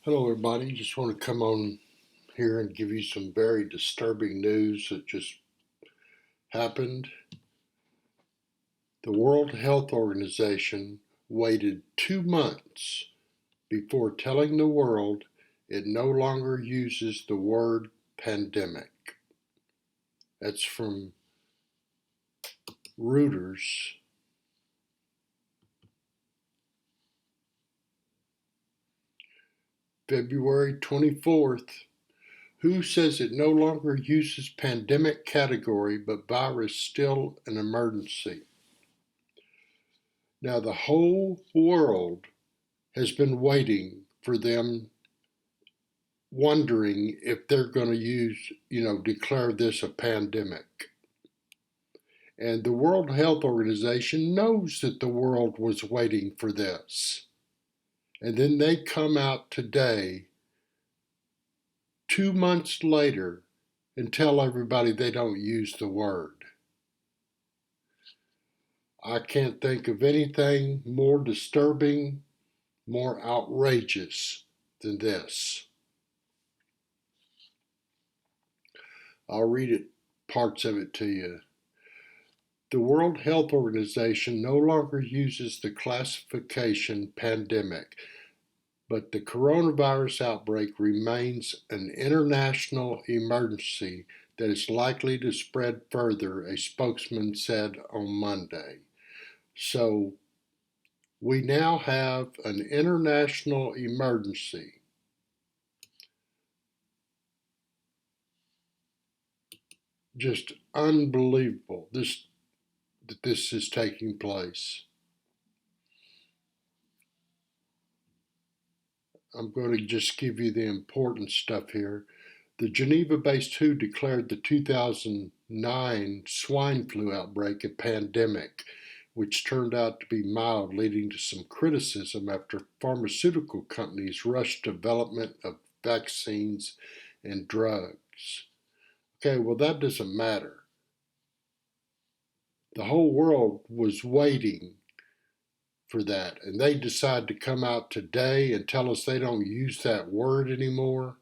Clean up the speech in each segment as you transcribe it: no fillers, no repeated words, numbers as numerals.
Hello, everybody. Just want to come on here and give you some very disturbing news that just happened. The World Health Organization waited 2 months before telling the world it no longer uses the word pandemic. That's from Reuters. February 24th. WHO says it no longer uses pandemic category, but virus still an emergency. Now, the whole world has been waiting for them, wondering if they're going to declare this a pandemic. And the World Health Organization knows that the world was waiting for this. And then they come out today, 2 months later, and tell everybody they don't use the word. I can't think of anything more disturbing, more outrageous than this. I'll read parts of it to you. The World Health Organization no longer uses the classification pandemic, but the coronavirus outbreak remains an international emergency that is likely to spread further, a spokesman said on Monday. So we now have an international emergency. Just unbelievable that this is taking place. I'm going to just give you the important stuff here. The Geneva-based WHO declared the 2009 swine flu outbreak a pandemic, which turned out to be mild, leading to some criticism after pharmaceutical companies rushed development of vaccines and drugs. Okay, well, that doesn't matter. The whole world was waiting for that, and they decide to come out today and tell us they don't use that word anymore.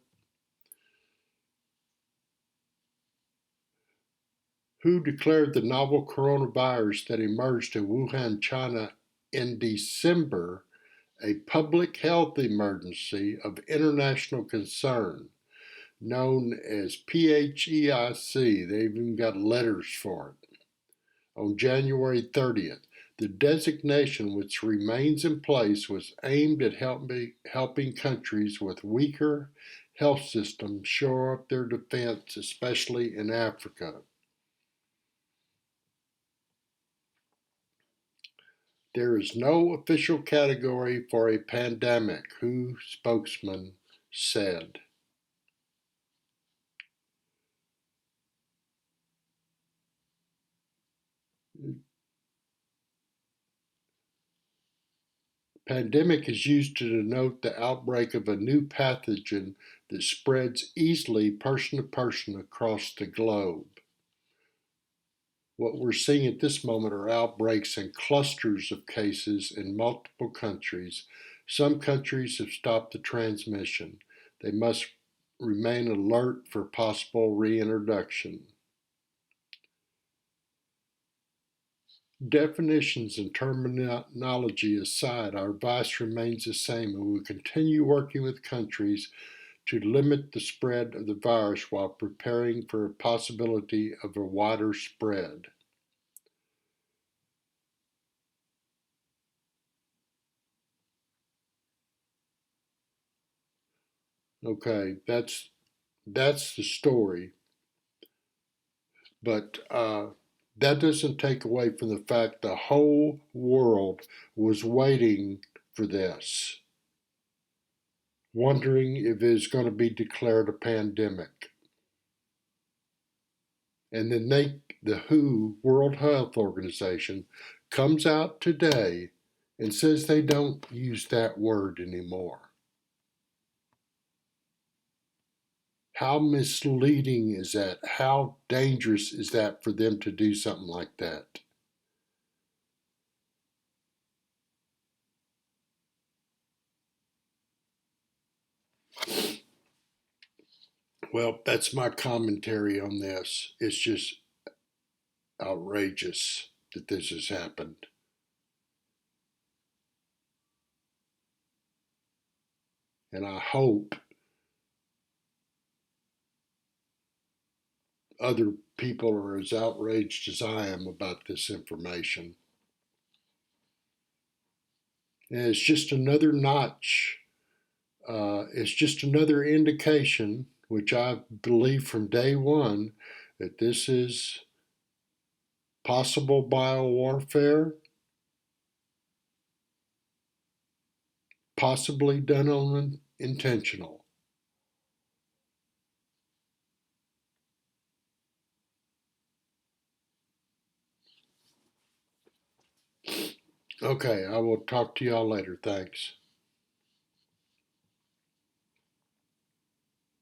WHO declared the novel coronavirus that emerged in Wuhan, China in December a public health emergency of international concern, known as PHEIC. They've even got letters for it. On January 30th, the designation, which remains in place, was aimed at helping countries with weaker health systems shore up their defense, especially in Africa. There is no official category for a pandemic, WHO spokesman said. Pandemic is used to denote the outbreak of a new pathogen that spreads easily person to person across the globe. What we're seeing at this moment are outbreaks and clusters of cases in multiple countries. Some countries have stopped the transmission. They must remain alert for possible reintroduction. Definitions and terminology aside, our advice remains the same, and we will continue working with countries to limit the spread of the virus while preparing for a possibility of a wider spread. Okay, that's the story, but that doesn't take away from the fact the whole world was waiting for this, wondering if it's going to be declared a pandemic. And then the WHO, World Health Organization, comes out today and says they don't use that word anymore. How misleading is that? How dangerous is that for them to do something like that? Well, that's my commentary on this. It's just outrageous that this has happened. And I hope other people are as outraged as I am about this information. And it's just another notch. It's just another indication, which I believe from day one, that this is possible biowarfare, possibly done on intentional. Okay, I will talk to y'all later. Thanks.